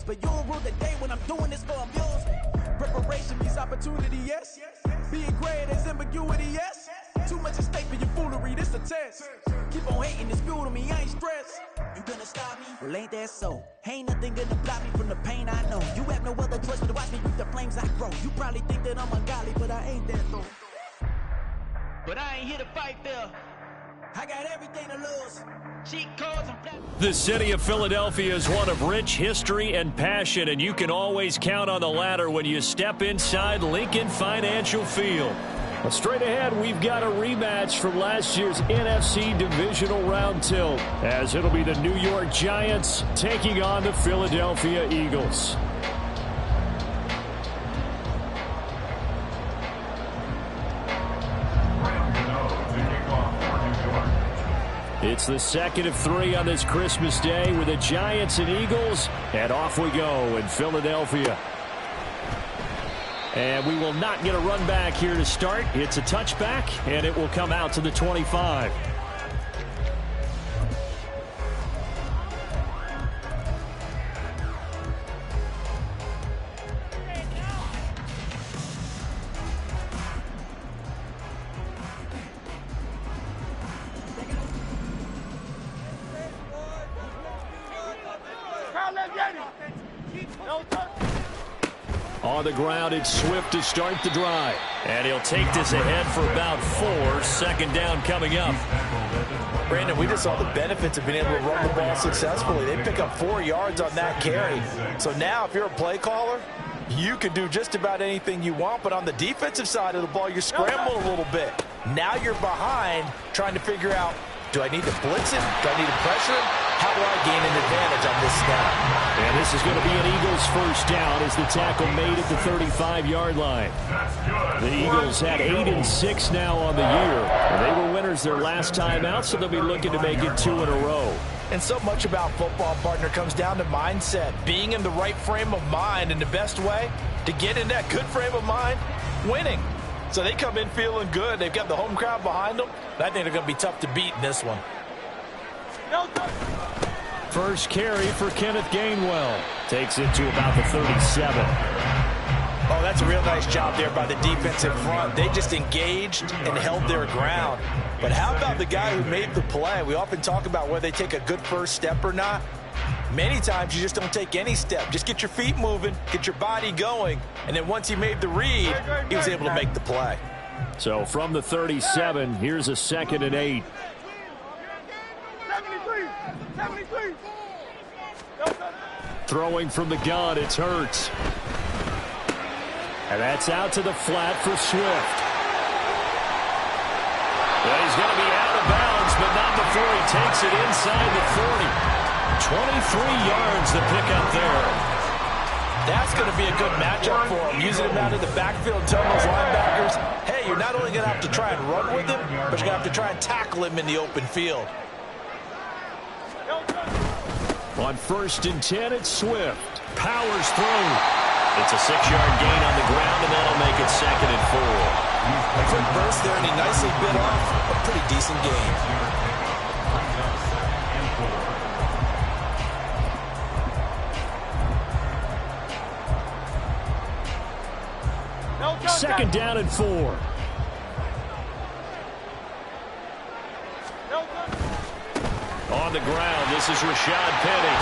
but you don't rule the day when I'm doing this for a yours. Preparation means opportunity, yes. Being great is ambiguity, yes. Too much at stake for your foolery, this a test. Keep on hating, it's fuel to me, I ain't stressed. You gonna stop me? Well, ain't that so? Ain't nothing gonna block me from the pain I know. You have no other choice but to watch me reap the flames I grow. You probably think that I'm ungodly, but I ain't that though. But I ain't here to fight there. I got everything to lose. Cheat codes and flat. The city of Philadelphia is one of rich history and passion, and you can always count on the latter when you step inside Lincoln Financial Field. Well, straight ahead, we've got a rematch from last year's NFC Divisional Round tilt, as it'll be the New York Giants taking on the Philadelphia Eagles. It's the second of three on this Christmas Day with the Giants and Eagles, and off we go in Philadelphia. And we will not get a run back here to start. It's a touchback, and it will come out to the 25. On the ground, it's Swift to start the drive. And he'll take this ahead for about 4. Second down coming up. Brandon, we just saw the benefits of being able to run the ball successfully. They pick up 4 yards on that carry. So now if you're a play caller, you can do just about anything you want. But on the defensive side of the ball, you scramble a little bit. Now you're behind trying to figure out, do I need to blitz him? Do I need to pressure him? How do I gain an advantage on this snap? And this is going to be an Eagles first down as the tackle made at the 35-yard line. The Eagles had 8-6 now on the year. And they were winners their last time out, so they'll be looking to make it 2 in a row. And so much about football, partner, comes down to mindset. Being in the right frame of mind, and the best way to get in that good frame of mind, winning. So they come in feeling good. They've got the home crowd behind them. I think they're going to be tough to beat in this one. First carry for Kenneth Gainwell. Takes it to about the 37. Oh, that's a real nice job there by the defensive front. They just engaged and held their ground. But how about the guy who made the play? We often talk about whether they take a good first step or not. Many times you just don't take any step. Just get your feet moving, get your body going, and then once he made the read, he was able to make the play. So from the 37, here's a 2nd and 8. 73. Throwing from the gun, it's Hurts. And that's out to the flat for Swift. Well, he's going to be out of bounds, but not before he takes it inside the 40. 23 yards to pick up there. That's going to be a good matchup for him. Using him out of the backfield, telling those linebackers, hey, you're not only going to have to try and run with him, but you're going to have to try and tackle him in the open field. On 1st and 10, it's Swift. Powers through. It's a 6-yard gain on the ground, and that'll make it 2nd and 4. A quick burst there, and he nicely bit off a pretty decent gain. Second down and 4. On the ground, this is Rashad Penny.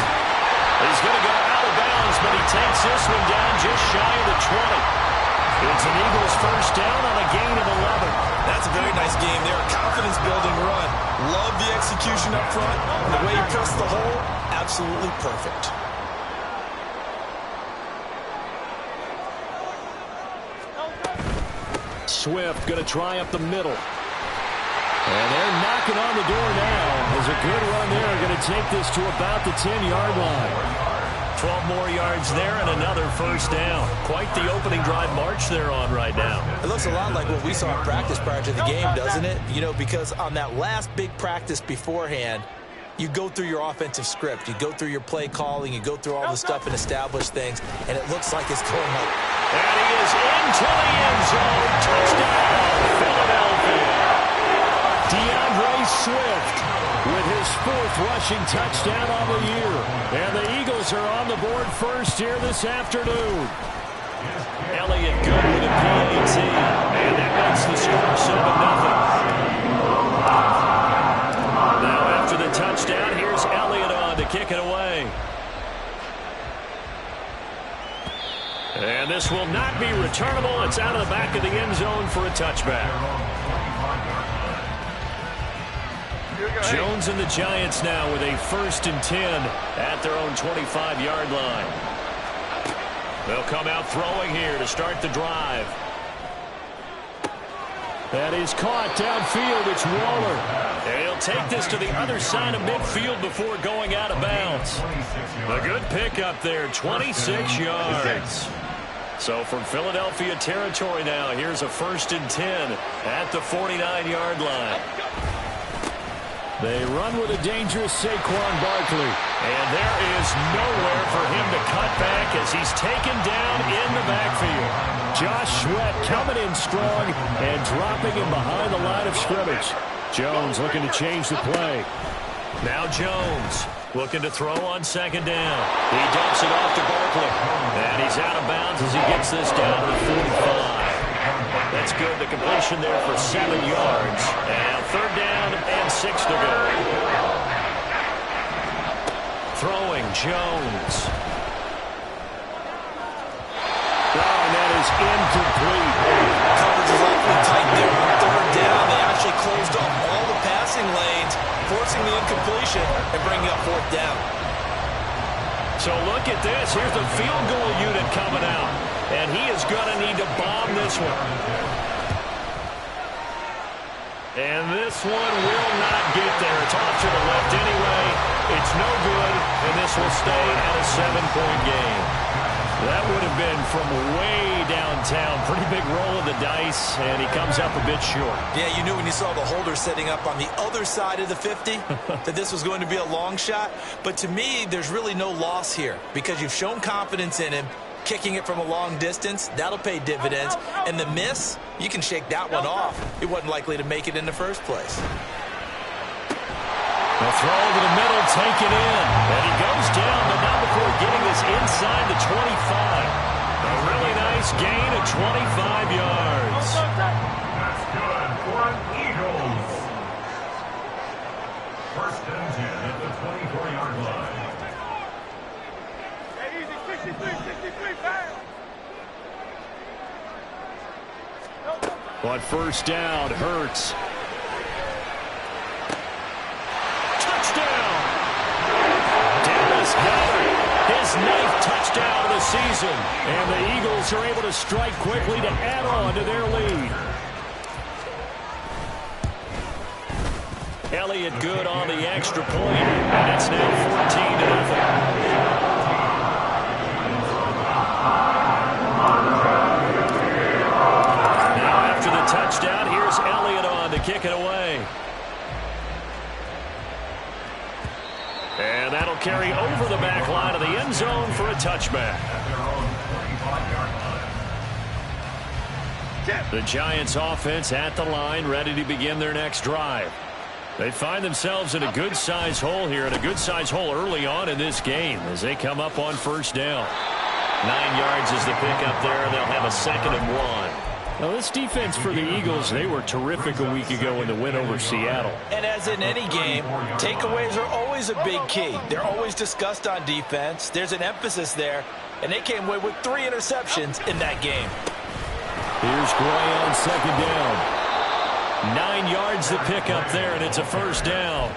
He's going to go out of bounds, but he takes this one down just shy of the 20. It's an Eagles first down on a gain of 11. That's a very nice game there. Confidence-building run. Love the execution up front. And the way he pressed the hole, absolutely perfect. Swift going to try up the middle. And they're knocking on the door now. There's a good run there. Going to take this to about the 10-yard line. 12 more yards there and another first down. Quite the opening drive march they're on right now. It looks a lot like what we saw in practice prior to the game, doesn't it? You know, because on that last big practice beforehand, you go through your offensive script. You go through your play calling. You go through all the stuff and establish things. And it looks like it's going like. And he is into the end zone. Touchdown, Philadelphia. DeAndre Swift with his 4th rushing touchdown on the year. And the Eagles are on the the board first here this afternoon. Elliott good with a PAT. And that makes the score 7-0. Now after the touchdown, here's Elliott on to kick it away. And this will not be returnable. It's out of the back of the end zone for a touchback. Jones and the Giants now with a 1st and 10 at their own 25-yard line. They'll come out throwing here to start the drive. That is caught downfield. It's Waller. And he'll take this to the other side of midfield before going out of bounds. A good pickup there, 26 yards. So from Philadelphia territory now, here's a 1st and 10 at the 49-yard line. They run with a dangerous Saquon Barkley. And there is nowhere for him to cut back as he's taken down in the backfield. Josh Sweat coming in strong and dropping him behind the line of scrimmage. Jones looking to change the play. Now Jones looking to throw on 2nd down. He dumps it off to Barkley. And he's out of bounds as he gets this down to the 45. That's good. The completion there for 7 yards. And 3rd down and 6 to go. Throwing Jones. And that is incomplete. Coverage is awfully tight there on 3rd down. They actually closed off all the passing lanes, forcing the incompletion and bringing up 4th down. So look at this. Here's the field goal unit coming out. And he is going to need to bomb this one. And this one will not get there. It's off to the left anyway. It's no good, and this will stay at a 7-point game. That would have been from way downtown. Pretty big roll of the dice, and he comes up a bit short. Yeah, you knew when you saw the holder setting up on the other side of the 50 that this was going to be a long shot. But to me, there's really no loss here because you've shown confidence in him. Kicking it from a long distance, that'll pay dividends. And the miss, you can shake that one off. It wasn't likely to make it in the first place. The throw to the middle, taken in. And he goes down, but not before getting this inside the 25. A really nice gain of 25 yards. That's good for an Eagles. 1st and 10 at the 24-yard line. Hey, easy, 63, pounds. But 1st down, Hurts. Touchdown! Dallas Goedert, his 9th touchdown of the season. And the Eagles are able to strike quickly to add on to their lead. Elliott good on the extra point. And it's now 14-0. Touchdown. Here's Elliott on to kick it away. And that'll carry over the back line of the end zone for a touchback. The Giants offense at the line, ready to begin their next drive. They find themselves in a good-sized hole here, and a good-sized hole early on in this game as they come up on 1st down. 9 yards is the pickup there, and they'll have a 2nd and 1. Now, this defense for the Eagles, they were terrific a week ago in the win over Seattle. And as in any game, takeaways are always a big key. They're always discussed on defense. There's an emphasis there, and they came away with 3 interceptions in that game. Here's Gray on 2nd down. 9 yards to pick up there, and it's a 1st down.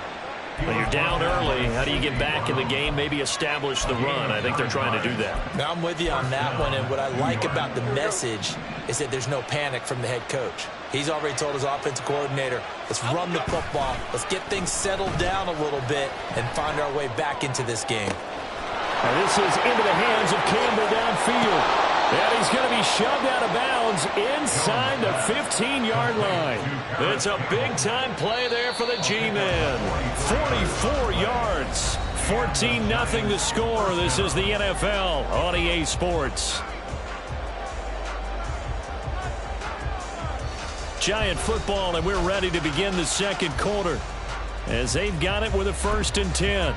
When you're down early, how do you get back in the game, maybe establish the run? I think they're trying to do that. Now, I'm with you on that one, and what I like about the message is that there's no panic from the head coach. He's already told his offensive coordinator, let's run the football, let's get things settled down a little bit, and find our way back into this game. And this is into the hands of Campbell downfield. And he's going to be shoved out of bounds inside the 15-yard line. It's a big-time play there for the G-Men. 44 yards. 14-0 the score. This is the NFL on EA Sports. Giant football, and we're ready to begin the 2nd quarter as they've got it with a 1st and 10.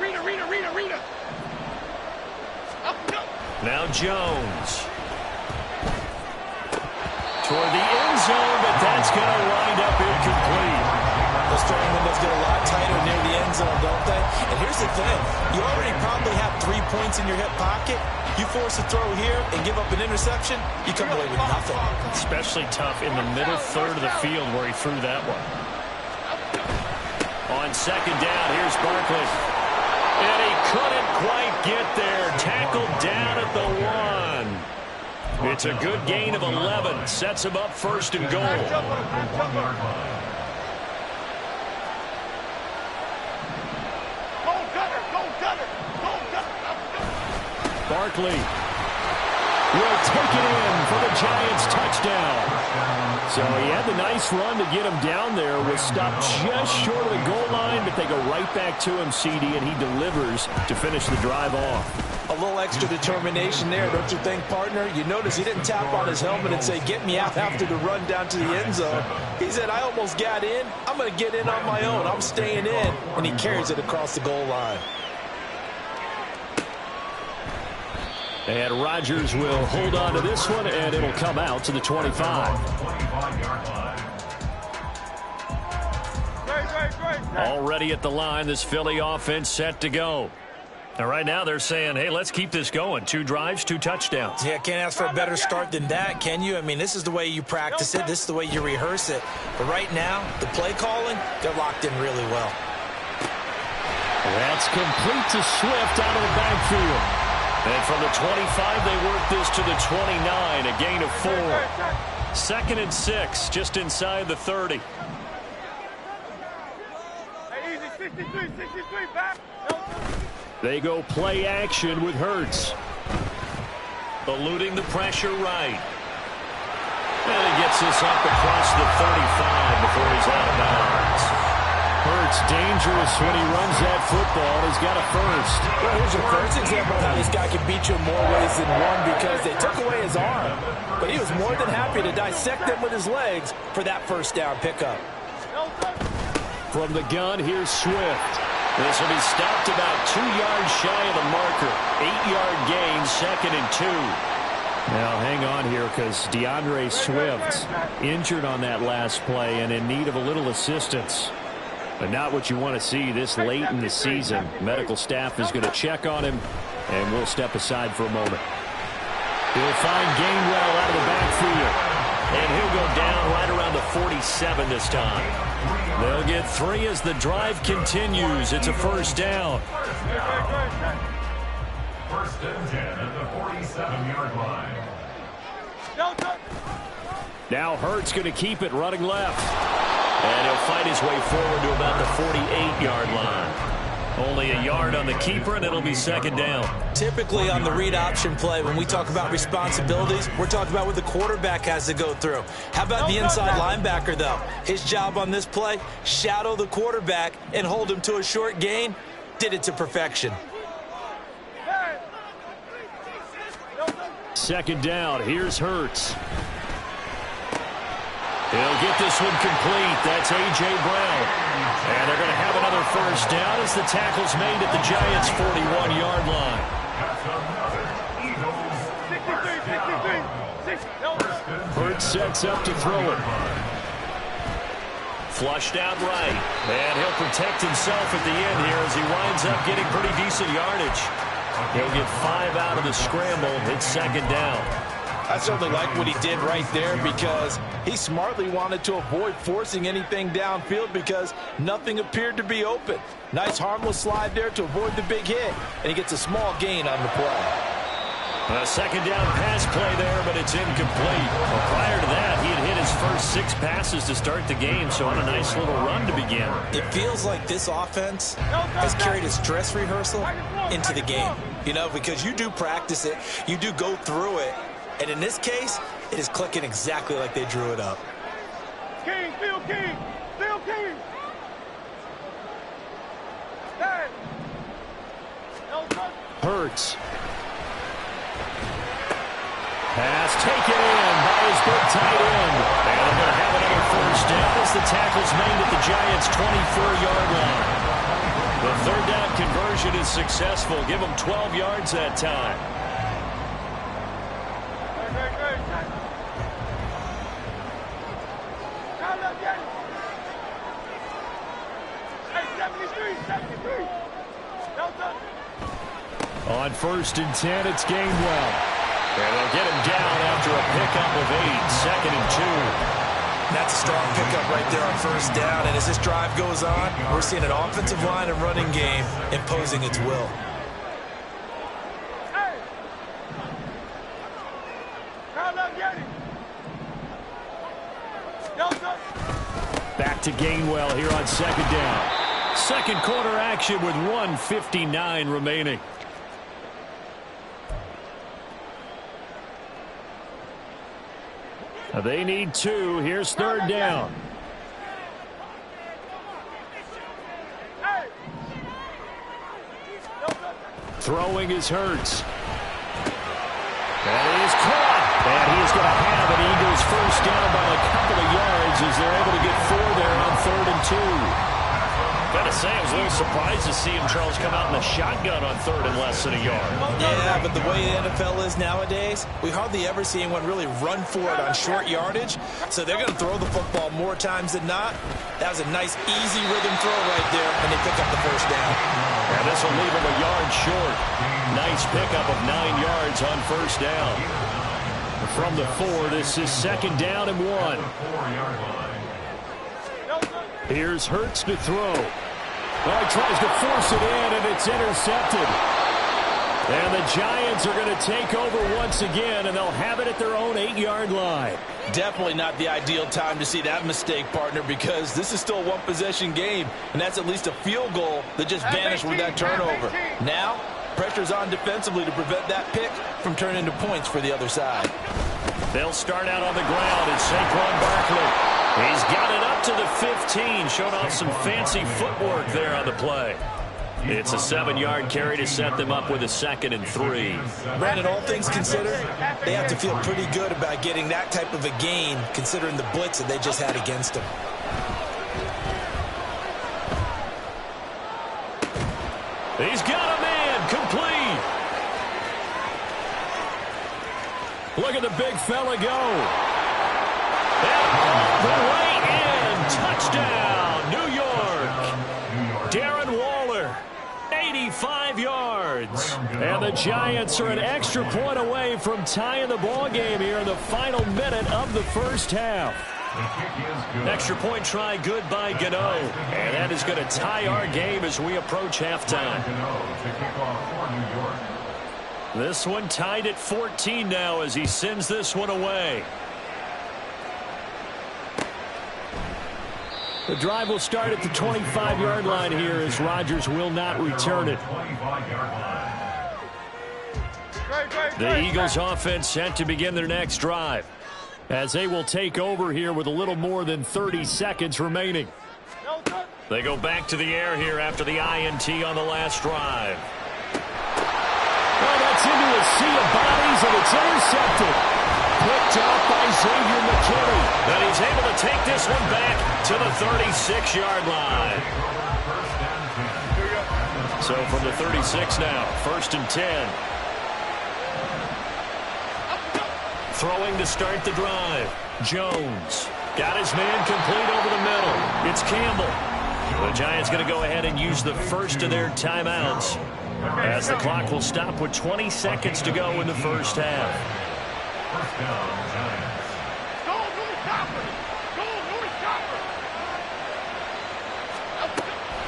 Rita. Now Jones. Toward the end zone, but that's going to wind up incomplete. Those throwing windows get a lot tighter near the end zone, don't they? And here's the thing. You already probably have 3 points in your hip pocket. You force a throw here and give up an interception, you come away with nothing. Especially tough in the middle third of the field where he threw that one. On second down, here's Barkley. And he couldn't quite get there. Tackled down at the 1. It's a good gain of 11. Sets him up first and goal. Barkley will take it in for the Giants touchdown. So he had the nice run to get him down there. Was stopped just short of the goal line, but they go right back to him, CD, and he delivers to finish the drive off. A little extra determination there, don't you think, partner? You notice he didn't tap on his helmet and say, get me out after the run down to the end zone. He said, I almost got in. I'm going to get in on my own. I'm staying in. And he carries it across the goal line. And Rodgers will hold on to this one, and it'll come out to the 25. Already at the line, this Philly offense set to go. Now, right now, they're saying, hey, let's keep this going. 2 drives, 2 touchdowns. Yeah, can't ask for a better start than that, can you? I mean, this is the way you practice it. This is the way you rehearse it. But right now, the play calling, they're locked in really well. That's complete to Swift out of the backfield. And from the 25, they work this to the 29, a gain of 4. 2nd and 6, just inside the 30. Hey, easy, 63, back. They go play action with Hurts. Eluding the pressure right. And he gets this up across the 35 before he's out of bounds. Hurts dangerous when he runs that football. He's got a first. Well, here's your first example of how this guy can beat you in more ways than one because they took away his arm. But he was more than happy to dissect them with his legs for that first down pickup. From the gun, here's Swift. This will be stopped about 2 yards shy of the marker. 8-yard gain, 2nd and 2. Now, hang on here because DeAndre Swift injured on that last play and in need of a little assistance. But not what you want to see this late in the season. Medical staff is going to check on him, and we'll step aside for a moment. He'll find Gainwell out of the backfield, and he'll go down right around the 47 this time. They'll get 3 as the drive continues. It's a first down. First and 10 at the 47-yard line. Now Hurts going to keep it running left. And he'll fight his way forward to about the 48-yard line. Only a yard on the keeper, and it'll be 2nd down. Typically on the read option play, when we talk about responsibilities, we're talking about what the quarterback has to go through. How about the inside linebacker, though? His job on this play, shadow the quarterback and hold him to a short gain. Did it to perfection. 2nd down. Here's Hurts. He'll get this one complete. That's A.J. Brown. And they're going to have another first down as the tackle's made at the Giants' 41-yard line. Hurts sets up to throw it. Flushed out right. And he'll protect himself at the end here as he winds up getting pretty decent yardage. He'll get 5 out of the scramble. It's 2nd down. I certainly like what he did right there because he smartly wanted to avoid forcing anything downfield because nothing appeared to be open. Nice harmless slide there to avoid the big hit, and he gets a small gain on the play. A 2nd down pass play there, but it's incomplete. Well, prior to that, he had hit his first 6 passes to start the game, so on a nice little run to begin. It feels like this offense has carried its dress rehearsal into the game. You know, because you do practice it, you do go through it, and in this case, it is clicking exactly like they drew it up. King, Phil King, Phil King. Hey. Hurts. Pass taken in by his big tight end. And they're going to have another first down as the tackle's made at the Giants' 24-yard line. The third down conversion is successful. Give them 12 yards that time. On 1st and 10, it's Gainwell. And they'll get him down after a pickup of 8, 2nd and 2. That's a strong pickup right there on 1st down. And as this drive goes on, we're seeing an offensive line and running game imposing its will. Back to Gainwell here on 2nd down. Second quarter action with 1:59 remaining. They need 2. Here's 3rd down. Throwing is Hurts. That is caught. And he is going to have an Eagles first down by a couple of yards as they're able to get 4 there on 3rd and 2. Gotta say, I was a little surprised to see him, Charles, come out in the shotgun on 3rd and less than a yard. Yeah, but the way the NFL is nowadays, we hardly ever see anyone really run for it on short yardage. So they're going to throw the football more times than not. That was a nice, easy rhythm throw right there, and they pick up the first down. And this will leave him a yard short. Nice pickup of 9 yards on 1st down. From the 4, this is 2nd down and 1. Here's Hurts to throw. Well, he tries to force it in, and it's intercepted. And the Giants are going to take over once again, and they'll have it at their own 8-yard line. Definitely not the ideal time to see that mistake, partner, because this is still a one-possession game, and that's at least a field goal that just vanished with that turnover. Now, pressure's on defensively to prevent that pick from turning into points for the other side. They'll start out on the ground. It's Saquon Barkley. He's got it up to the 15, showing off some fancy footwork there on the play. It's a 7-yard carry to set them up with a 2nd and 3. Brandon, all things considered, they have to feel pretty good about getting that type of a gain, considering the blitz that they just had against them. He's got a man complete. Look at the big fella go. And all the way in. Touchdown, New York. Darren Waller, 85 yards. And the Giants are an extra point away from tying the ball game here in the final minute of the first half. Extra point try good by Gano. And that is going to tie our game as we approach halftime. This one tied at 14 now as he sends this one away. The drive will start at the 25-yard line here as Rodgers will not return it. The Eagles offense set to begin their next drive as they will take over here with a little more than 30 seconds remaining. They go back to the air here after the INT on the last drive. Oh, that's into a sea of bodies, and it's intercepted. Picked up by Xavier McKinney. And he's able to take this one back to the 36-yard line. So from the 36 now, 1st and 10. Throwing to start the drive. Jones got his man complete over the middle. It's Campbell. The Giants going to go ahead and use the first of their timeouts as the clock will stop with 20 seconds to go in the first half.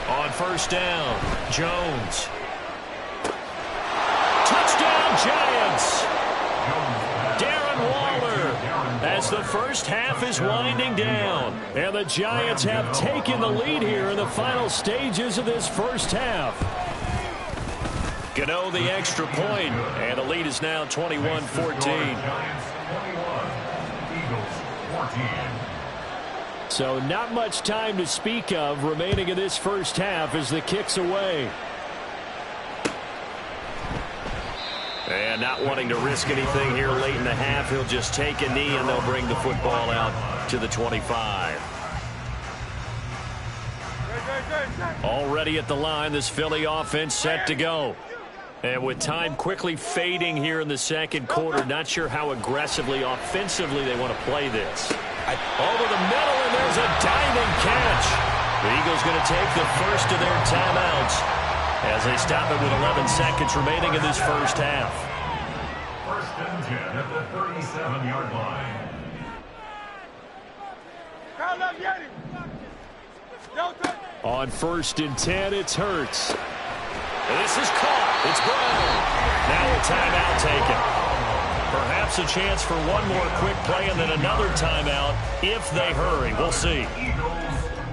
On 1st down, Jones. Touchdown, Giants! Darren Waller as the first half is winding down. And the Giants have taken the lead here in the final stages of this first half. Gano the extra point, and the lead is now 21-14. So not much time to speak of remaining in this first half as the kick's away. And not wanting to risk anything here late in the half, he'll just take a knee and they'll bring the football out to the 25. Already at the line, this Philly offense set to go. And with time quickly fading here in the second quarter, not sure how aggressively, offensively they want to play this. Over the middle, and there's a diving catch. The Eagles going to take the first of their timeouts as they stop it with 11 seconds remaining in this first half. First and 10 at the 37-yard line. On first and 10, it's Hurts. This is caught. It's Brown. Now a timeout taken. Perhaps a chance for one more quick play and then another timeout if they hurry. We'll see.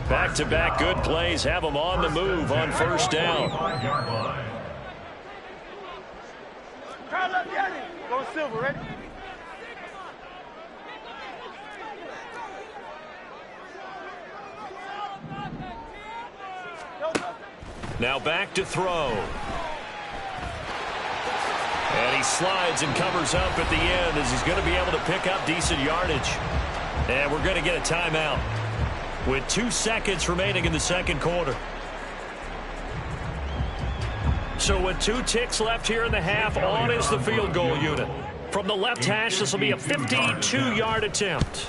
Back-to-back good plays have them on the move on first down. Go Silver, ready? Now back to throw. And he slides and covers up at the end as he's going to be able to pick up decent yardage. And we're going to get a timeout with 2 seconds remaining in the second quarter. So with 2 ticks left here in the half, on is the field goal unit. From the left hash, this will be a 52-yard attempt.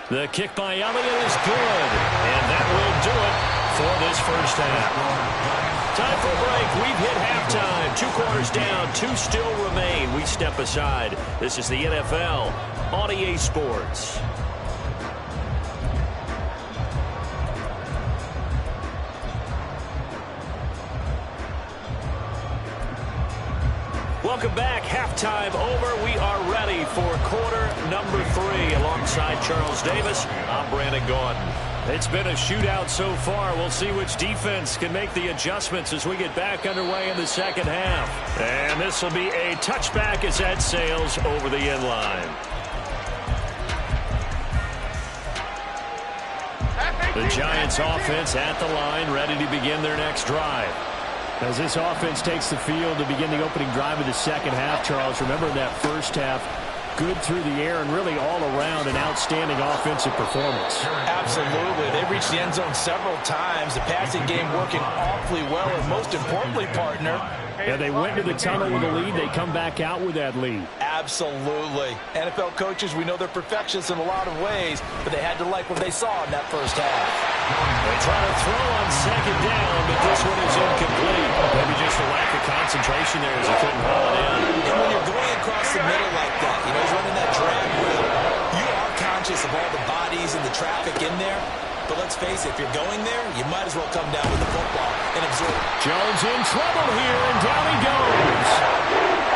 The kick by Elliott is good. And that will do it for this first half. Time for a break. We've hit halftime. 2 quarters down. 2 still remain. We step aside. This is the NFL on EA Sports. Welcome back. Halftime over. We are ready for quarter number 3. Alongside Charles Davis, I'm Brandon Gaudin. It's been a shootout so far. We'll see which defense can make the adjustments as we get back underway in the second half. And this will be a touchback as that sails over the end line. The Giants offense at the line, ready to begin their next drive. As this offense takes the field to begin the opening drive of the second half, Charles, remember in that first half, good through the air and really all around an outstanding offensive performance. Absolutely. They reached the end zone several times. The passing game working awfully well, and most importantly, partner, yeah, they went to the tunnel with a lead. They come back out with that lead. Absolutely. NFL coaches, we know they're perfectionists in a lot of ways, but they had to like what they saw in that first half. They try to throw on second down, but this one is incomplete. Maybe just a lack of concentration there as he couldn't haul it in. And when you're going across the middle like that, you know, he's running that drag route, you are conscious of all the bodies and the traffic in there. But let's face it, if you're going there, you might as well come down with the football and absorb it. Jones in trouble here, and down he goes.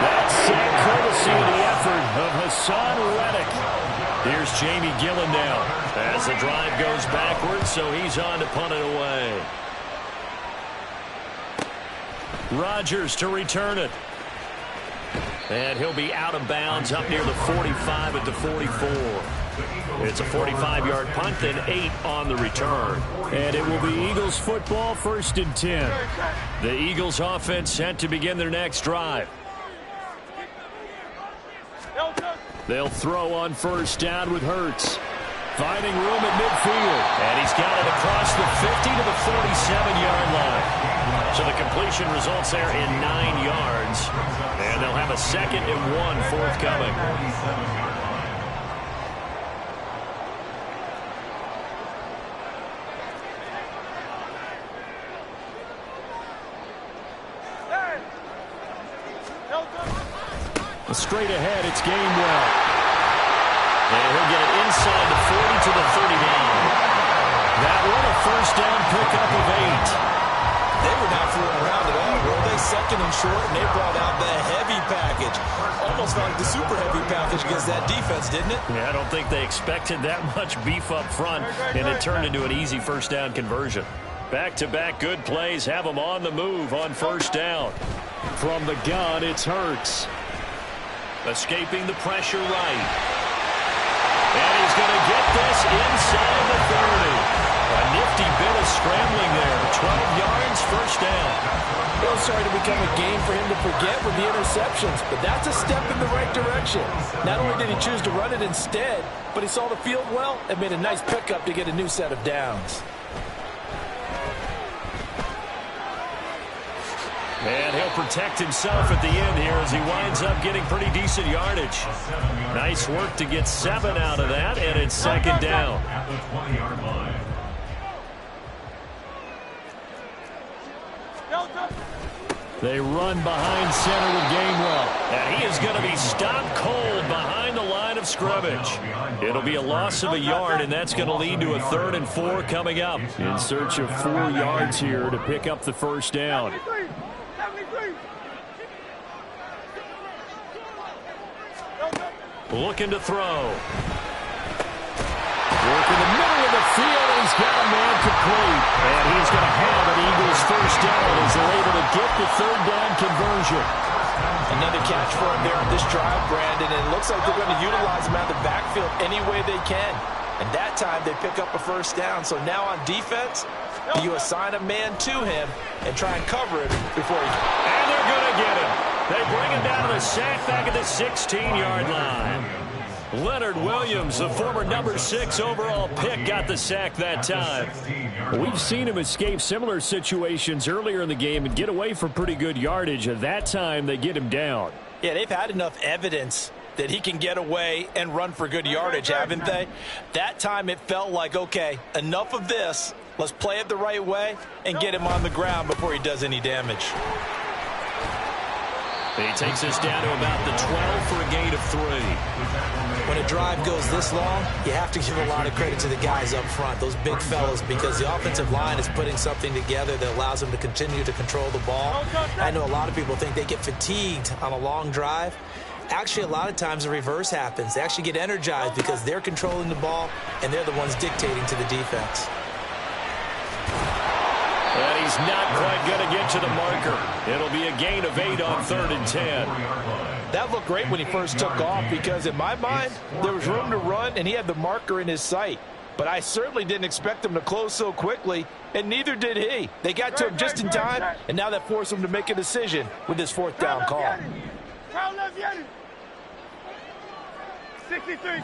That's courtesy of the effort of Hassan Reddick. Here's Jamie Gillen now as the drive goes backwards, so he's on to punt it away. Rodgers to return it. And he'll be out of bounds up near the 45 at the 44. It's a 45-yard punt, then 8 on the return. And it will be Eagles football, first and 10. The Eagles offense set to begin their next drive. They'll throw on first down with Hurts. Finding room at midfield. And he's got it across the 50 to the 47-yard line. So the completion results there in 9 yards. And they'll have a 2nd and 1 forthcoming. Straight ahead, it's Gainwell. And he'll get it inside the 40 to the 39. That one a first down pickup of 8. They were not fooling around at all, were they? 2nd and short, and they brought out the heavy package. Almost like the super heavy package against that defense, didn't it? Yeah, I don't think they expected that much beef up front, and it turned into an easy first down conversion. Back-to-back good plays have them on the move on first down. From the gun, it's Hurts. Escaping the pressure right. And he's going to get this inside the 30. A nifty bit of scrambling there. 12 yards, first down. It was starting to become a game for him to forget with the interceptions, but that's a step in the right direction. Not only did he choose to run it instead, but he saw the field well and made a nice pickup to get a new set of downs. And he'll protect himself at the end here as he winds up getting pretty decent yardage. Nice work to get 7 out of that, and it's second down. At the 20-yard line. They run behind center with Gainwell. And he is going to be stopped cold behind the line of scrimmage. It'll be a loss of a yard, and that's going to lead to a 3rd and 4 coming up. In search of 4 yards here to pick up the first down. 73. Looking to throw. Work in the middle of the field, and he's got a man complete. And he's going to have an Eagles first down as they're able to get the 3rd down conversion. Another catch for him there on this drive, Brandon, and it looks like they're going to utilize him out of the backfield any way they can. And that time they pick up a first down. So now on defense, you assign a man to him and try and cover him before he... And they're going to get him. They bring him down to the sack back at the 16-yard line. Leonard Williams, the former number 6 overall pick, got the sack that time. We've seen him escape similar situations earlier in the game and get away from pretty good yardage. At that time, they get him down. Yeah, they've had enough evidence that he can get away and run for good yardage, haven't they? That time it felt like, okay, enough of this. Let's play it the right way and get him on the ground before he does any damage. He takes us down to about the 12 for a gain of 3. When a drive goes this long, you have to give a lot of credit to the guys up front, those big fellas, because the offensive line is putting something together that allows them to continue to control the ball. I know a lot of people think they get fatigued on a long drive. Actually, a lot of times the reverse happens. They actually get energized because they're controlling the ball, and they're the ones dictating to the defense. And he's not quite going to get to the marker. It'll be a gain of 8 on 3rd and 10. That looked great when he first took off because, in my mind, there was room to run, and he had the marker in his sight. But I certainly didn't expect him to close so quickly, and neither did he. They got to him just in time, and now that forced him to make a decision with this 4th down call. 63.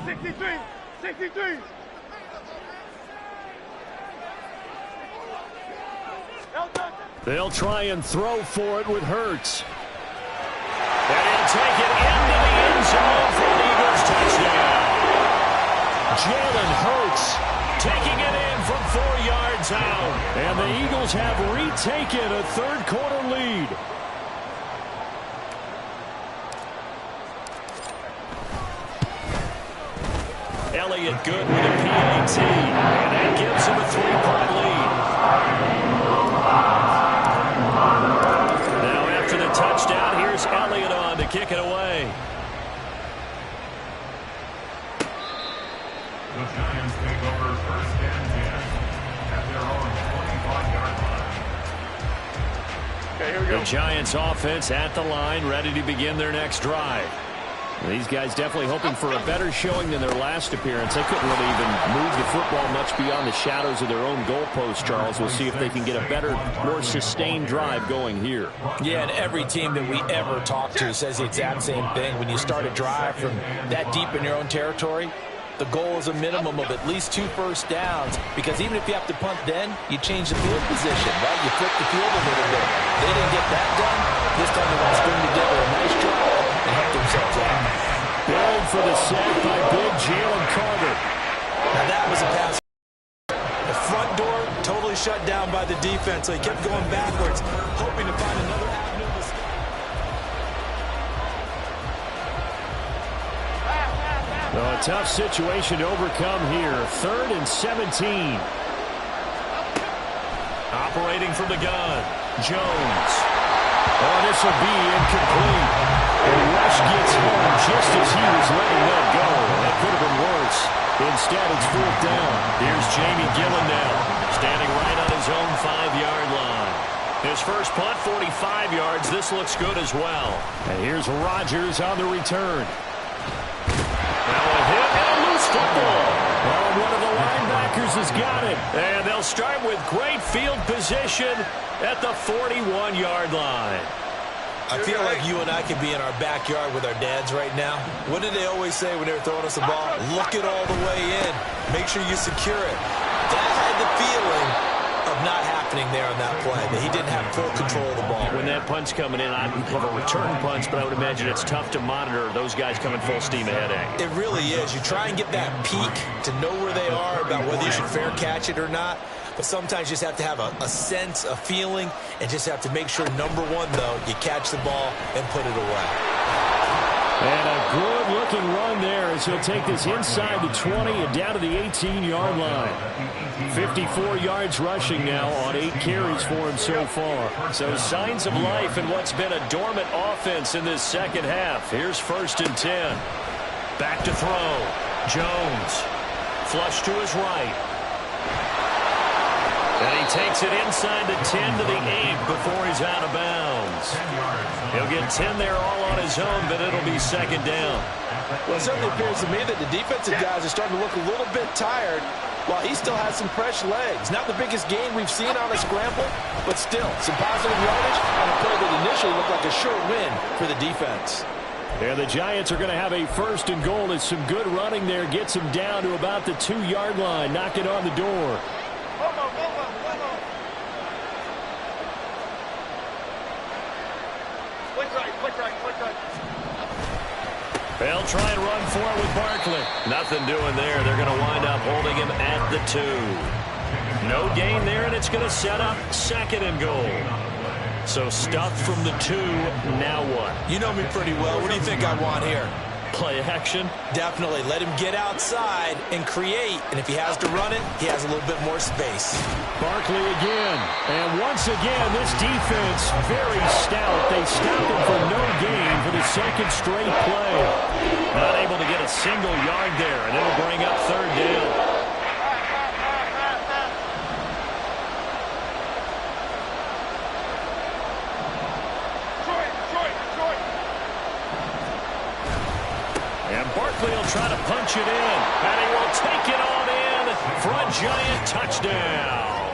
They'll try and throw for it with Hurts. And he'll take it into the end zone for an Eagles touchdown. Jalen Hurts taking it in from 4 yards out. And the Eagles have retaken a 3rd quarter lead. Elliott good with a PAT. And that gives him a 3-point lead. Now after the touchdown, here's Elliott on to kick it away. The Giants take over 1st and 10 at their own 25-yard line. Okay, here we go. The Giants offense at the line, ready to begin their next drive. These guys definitely hoping for a better showing than their last appearance. They couldn't really even move the football much beyond the shadows of their own goalpost, Charles. We'll see if they can get a better, more sustained drive going here. Yeah, and every team that we ever talk to says the exact same thing. When you start a drive from that deep in your own territory, the goal is a minimum of at least 2 first downs, because even if you have to punt then, you change the field position, right? You flip the field a little bit. They didn't get that done. This time they want to string together a nice drive and help themselves out. Build for the sack by big Jalen Carter. Now that was a pass. The front door totally shut down by the defense, so he kept going backwards, hoping to find another avenue of escape. Well, a tough situation to overcome here. 3rd and 17. Operating from the gun, Jones. Oh, this will be incomplete. And Rush gets home just as he was letting that go. That could have been worse. Instead, it's 4th down. Here's Jamie Gillen now, standing right on his own 5-yard line. His first punt, 45 yards. This looks good as well. And here's Rodgers on the return. Now a hit and a loose football. Oh, one of the linebackers has got it. And they'll start with great field position at the 41-yard line. I feel like you and I could be in our backyard with our dads right now. What did they always say when they were throwing us the ball? Look it all the way in. Make sure you secure it. That had the feeling of not happening there on that play. That he didn't have full control of the ball. When that punt's coming in, I love a return punch, but I would imagine it's tough to monitor those guys coming full steam ahead. It really is. You try and get that peek to know where they are, about whether you should fair catch it or not. But sometimes you just have to have a sense, a feeling, and just have to make sure, number one, though, you catch the ball and put it away. And a good-looking run there as he'll take this inside the 20 and down to the 18-yard line. 54 yards rushing now on 8 carries for him so far. So signs of life in what's been a dormant offense in this second half. Here's 1st and 10. Back to throw. Jones. Flush to his right. And he takes it inside the 10 to the 8 before he's out of bounds. He'll get 10 there all on his own, but it'll be 2nd down. Well, it certainly appears to me that the defensive guys are starting to look a little bit tired while he still has some fresh legs. Not the biggest gain we've seen on a scramble, but still some positive yardage on a play that initially looked like a sure win for the defense. And the Giants are going to have a 1st and goal as some good running there gets him down to about the 2-yard line, knocking on the door. They'll try and run for it with Barkley. Nothing doing there. They're going to wind up holding him at the 2. No gain there, and it's going to set up 2nd and goal. So stuffed from the 2. Now what? You know me pretty well. What do you think I want here? Play action? Definitely. Let him get outside and create. And if he has to run it, he has a little bit more space. Barkley again. And once again, this defense very stout. They stopped him for no gain for the 2nd straight play. Not able to get a single yard there, and it'll bring up 3rd down. Barkley will try to punch it in, and he will take it on in for a Giant touchdown.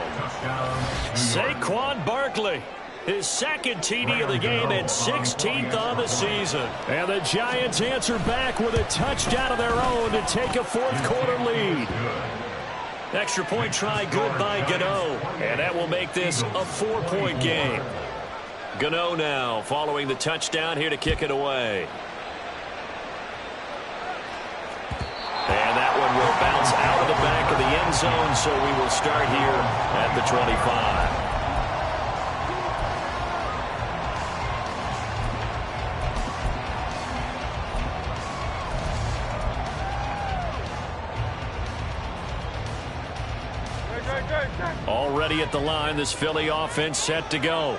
Saquon Barkley, his 2nd TD of the game and 16th on the season. And the Giants answer back with a touchdown of their own to take a 4th quarter lead. Extra point try good by Gano, and that will make this a 4-point game. Gano now following the touchdown here to kick it away. And that one will bounce out of the back of the end zone, so we will start here at the 25. Already at the line, this Philly offense set to go.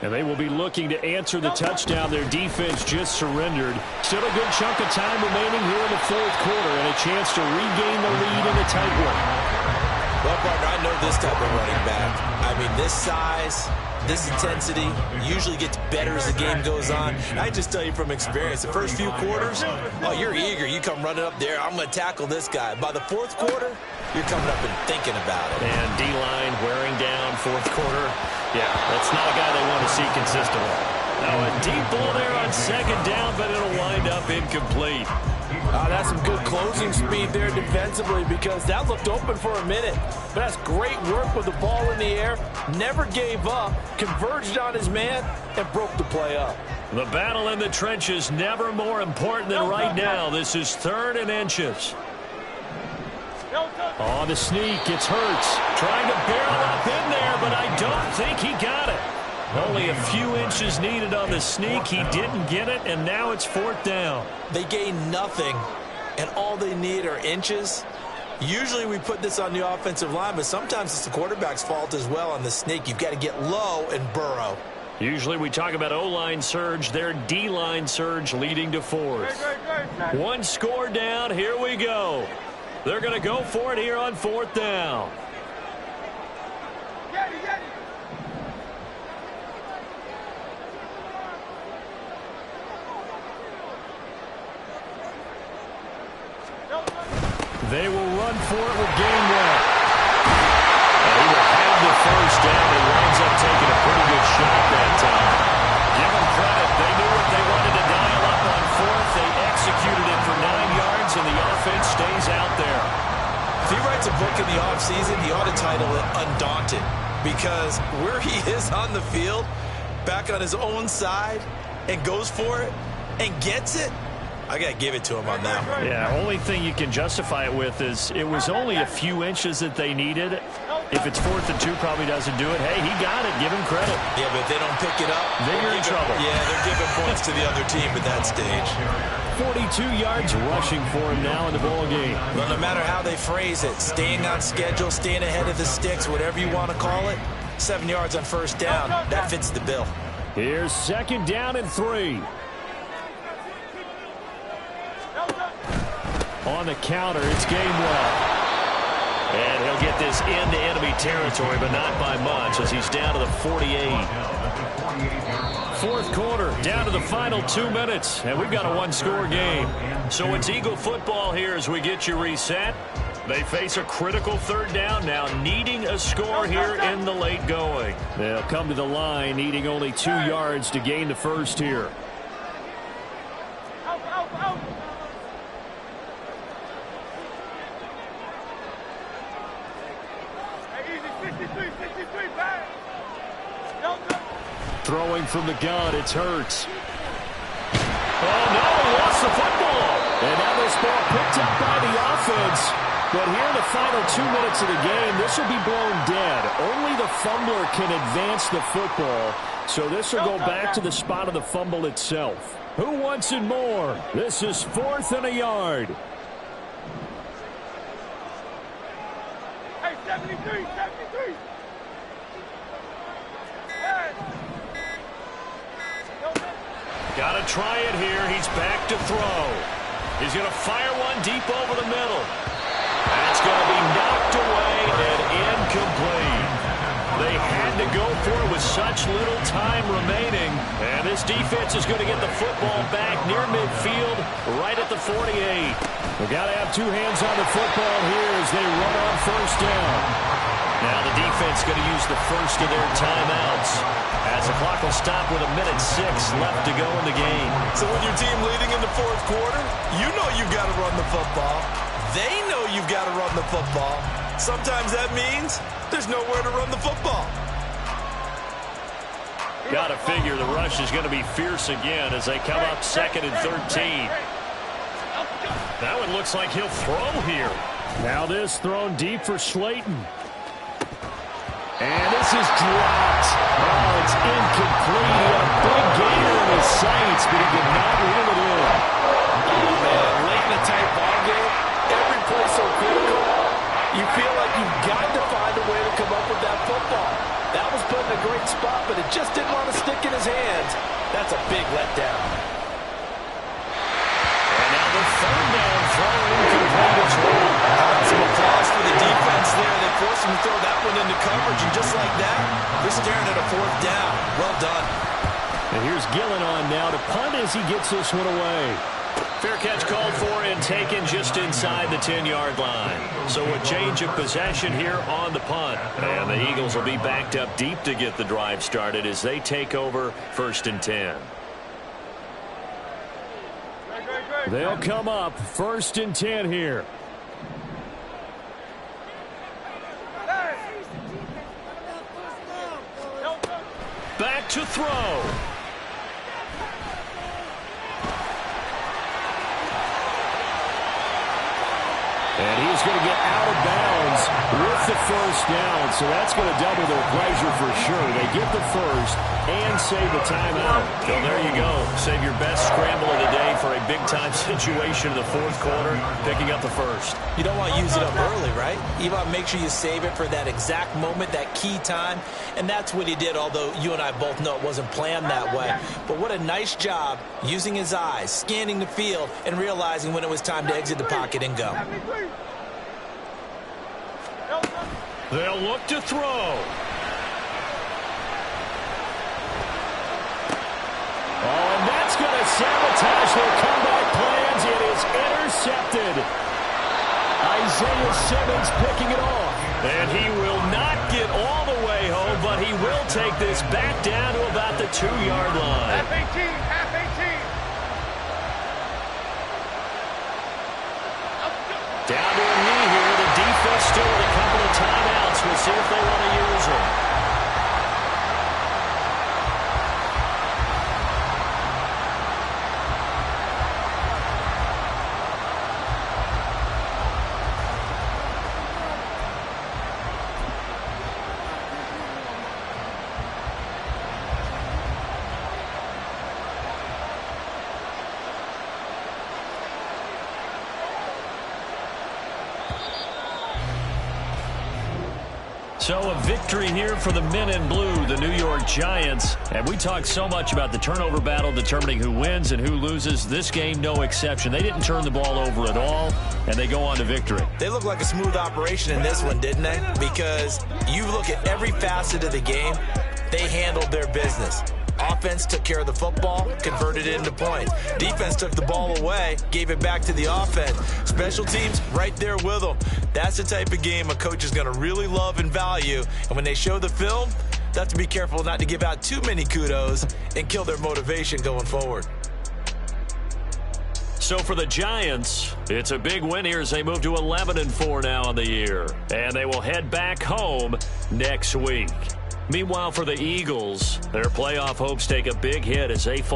And they will be looking to answer the touchdown their defense just surrendered. Still a good chunk of time remaining here in the 4th quarter and a chance to regain the lead in a tight one. Well, partner, I know this type of running back. I mean, this size, this intensity usually gets better as the game goes on. I just tell you from experience, the first few quarters, oh, you're eager. You come running up there, I'm going to tackle this guy. By the 4th quarter, you're coming up and thinking about it. And D-line wearing down 4th quarter. Yeah, that's not a guy they want to see consistently. Now a deep ball there on 2nd down, but it'll wind up incomplete. That's some good closing speed there defensively because that looked open for a minute. But that's great work with the ball in the air. Never gave up, converged on his man, and broke the play up. The battle in the trenches never more important than right now. This is 3rd and inches. Oh, the sneak. It's Hurts trying to barrel up in there, but I don't think he got it. Only a few inches needed on the sneak. He didn't get it, and now it's 4th down. They gain nothing, and all they need are inches. Usually we put this on the offensive line, but sometimes it's the quarterback's fault as well on the sneak. You've got to get low and burrow. Usually we talk about O-line surge, their D-line surge leading to 4th. 1 score down. Here we go. They're going to go for it here on 4th down. They will run for it with Gainwell. And he will have the 1st down. He winds up taking a pretty good shot that time. Give them credit. They knew what they wanted to dial up on 4th. They executed it for 9 yards, and the offense stays out there. If he writes a book in the offseason, he ought to title it Undaunted. because where he is on the field, back on his own side, and goes for it and gets it, I got to give it to him on that one. Yeah, only thing you can justify it with is it was only a few inches that they needed. If it's 4th and 2, probably doesn't do it. Hey, he got it. Give him credit. Yeah, but if they don't pick it up, then you're in trouble. Yeah, they're giving points to the other team at that stage. 42 yards rushing for him now in the ball game. Well, no matter how they phrase it, staying on schedule, staying ahead of the sticks, whatever you want to call it, 7 yards on first down, that fits the bill. Here's 2nd down and 3. On the counter, it's Gainwell. And he'll get this into enemy territory, but not by much as he's down to the 48. 4th quarter, down to the final 2 minutes, and we've got a one-score game. So it's Eagle football here as we get you reset. They face a critical 3rd down now, needing a score here in the late going. They'll come to the line, needing only 2 yards to gain the first here. Throwing from the gun, it's Hurts. Oh, no, lost the football. And now this ball picked up by the offense. But here in the final 2 minutes of the game, this will be blown dead. Only the fumbler can advance the football. So this will go back to the spot of the fumble itself. Who wants it more? This is 4th and a yard. Hey, 73, 73. Got to try it here. He's back to throw. He's going to fire one deep over the middle. That's going to be knocked away and incomplete. They had to go for it with such little time remaining. And this defense is going to get the football back near midfield, right at the 48. They've got to have 2 hands on the football here as they run on 1st down. Now the defense going to use the first of their timeouts as the clock will stop with 1:06 left to go in the game. So with your team leading in the 4th quarter, you know you've got to run the football. They know you've got to run the football. Sometimes that means there's nowhere to run the football. Got to figure the rush is going to be fierce again as they come up 2nd and 13. That one looks like he'll throw here. Now this thrown deep for Slayton. And this is dropped. Oh, it's incomplete. A big gainer in his sights, but he did not reel it in. Oh, man, late in a tight ball game, every play so critical, you feel like you've got to find a way to come up with that football. That was put in a great spot, but it just didn't want to stick in his hands. That's a big letdown. And now the 3rd down throw incomplete as well. Some applause for the defense there. They forced him to throw that one into coverage, and just like that, they're staring at a 4th down. Well done. And here's Gillen on now to punt as he gets this one away. Fair catch called for and taken just inside the 10-yard line. So a change of possession here on the punt. And the Eagles will be backed up deep to get the drive started as they take over 1st and 10. They'll come up 1st and 10 here. Back to throw. And he's going to get out of bounds with the 1st down. So that's going to double their pleasure for sure. They get the 1st and save the timeout. So there you go. Save your best scramble of the day for a big-time situation in the 4th quarter, picking up the 1st. You don't want to use it up early, right? You want to make sure you save it for that exact moment, that key time. And that's what he did, although you and I both know it wasn't planned that way. But what a nice job using his eyes, scanning the field, and realizing when it was time to exit the pocket and go. They'll look to throw. Oh, and that's going to sabotage their comeback plans. It is intercepted. Isaiah Simmons picking it off. And he will not get all the way home, but he will take this back down to about the 2-yard line. Half 18, half 18. Down to a knee here. The defense still with a couple of timeouts. We'll see if they want to use them. So a victory here for the men in blue, the New York Giants. And we talked so much about the turnover battle determining who wins and who loses. This game, no exception. They didn't turn the ball over at all, and they go on to victory. They look like a smooth operation in this one, didn't they? Because you look at every facet of the game, they handled their business. Offense took care of the football, converted it into points. Defense took the ball away, gave it back to the offense. Special teams right there with them. That's the type of game a coach is going to really love and value. And when they show the film, they have to be careful not to give out too many kudos and kill their motivation going forward. So for the Giants, it's a big win here as they move to 11-4 now on the year. And they will head back home next week. Meanwhile, for the Eagles, their playoff hopes take a big hit as they fall